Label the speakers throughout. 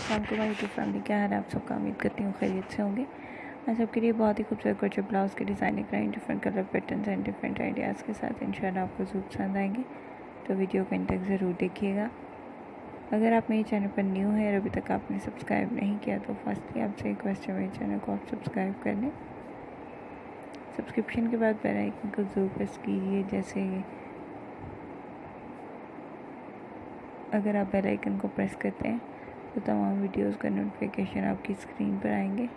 Speaker 1: अस्सलाम वालेकुम my YouTube family, क्या हाल है आप सबका। उम्मीद करती हूँ खैरियत से होंगे। आज आपके लिए बहुत ही खूबसूरत क्रोचेट ब्लाउज के डिज़ाइन लेकर आई, different colour patterns and different ideas के साथ। इंशाल्लाह आपको ज़रूर पसंद आएंगे, तो वीडियो को एंड तक ज़रूर देखिएगा। अगर आप मेरे चैनल पर न्यू हैं और अभी तक आपने सब्सक्राइब नहीं किया तो फर्स्टली आपसे रिक्वेस्ट है मेरे चैनल को आप सब्सक्राइब कर लें। सब्सक्रिप्शन के बाद बेल आइकन को ज़रूर प्रेस कीजिए। जैसे अगर आप बेल आइकन को प्रेस करते हैं तो तमाम वीडियोस का नोटिफिकेशन आपकी स्क्रीन पर आएंगे।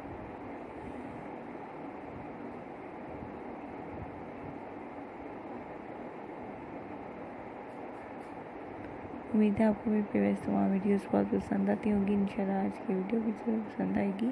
Speaker 1: उम्मीद है आपको मेरी प्रीवियस तमाम वीडियोस बहुत पसंद आती होंगी। इंशाल्लाह आज की वीडियो भी ज़रूर पसंद आएगी।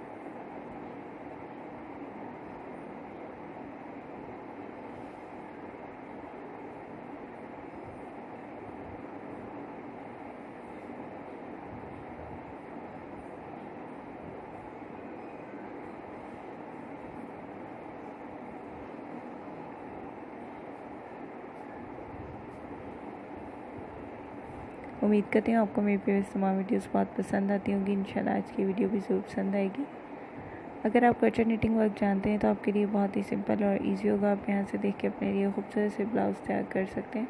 Speaker 1: उम्मीद करती हूँ आपको मेरी प्रीवियस तमाम वीडियोस बहुत पसंद आती होंगी। इंशाल्लाह आज की वीडियो भी ज़रूर पसंद आएगी। अगर आप क्रोचेट निटिंग वर्क जानते हैं तो आपके लिए बहुत ही सिंपल और इजी होगा। आप यहाँ से देख के अपने लिए खूबसूरत से ब्लाउज तैयार कर सकते हैं।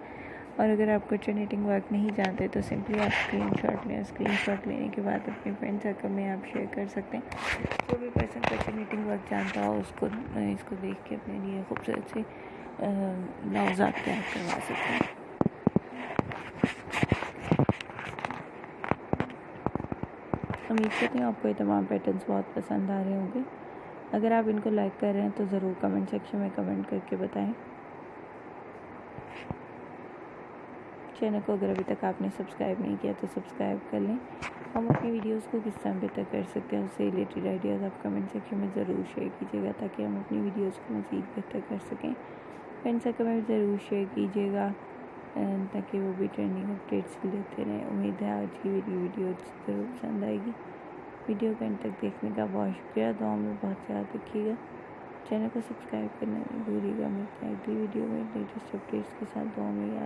Speaker 1: और अगर आप क्रोचेट निटिंग वर्क नहीं जानते तो सिंपली आप स्क्रीनशॉट लें। स्क्रीनशॉट लेने के बाद अपने फ्रेंड सर्कल में आप शेयर कर सकते हैं। जो भी पर्सन क्रोचेट निटिंग वर्क जानता हो उसको इसको देख के अपने लिए खूबसूरत से ब्लाउज आप तैयार करवा सकते हैं। उम्मीद करती हूँ आपको ये तमाम पैटर्न्स बहुत पसंद आ रहे होंगे। अगर आप इनको लाइक कर रहे हैं तो ज़रूर कमेंट सेक्शन में कमेंट करके बताएं। चैनल को अगर अभी तक आपने सब्सक्राइब नहीं किया तो सब्सक्राइब कर लें। हम अपनी वीडियोस को किस तरह बेहतर कर सकते हैं उससे रिलेटेड आइडियाज़ आप कमेंट सेक्शन में ज़रूर शेयर कीजिएगा, ताकि हम अपनी वीडियोस को मज़ीद बेहतर कर सकें। फ्रेंड सर्कल में ज़रूर शेयर कीजिएगा ताकि वो भी ट्रेंडिंग अपडेट्स लेते रहें। उम्मीद है आज की वीडियो ज़रूर पसंद आएगी। वीडियो को अंत तक देखने का बहुत शुक्रिया। दुआ में बहुत याद रखिएगा। चैनल को सब्सक्राइब करना नहीं भूलिएगा। मिलते हैं अगली वीडियो में लेटेस्ट अपडेट्स के साथ। दुआ में याद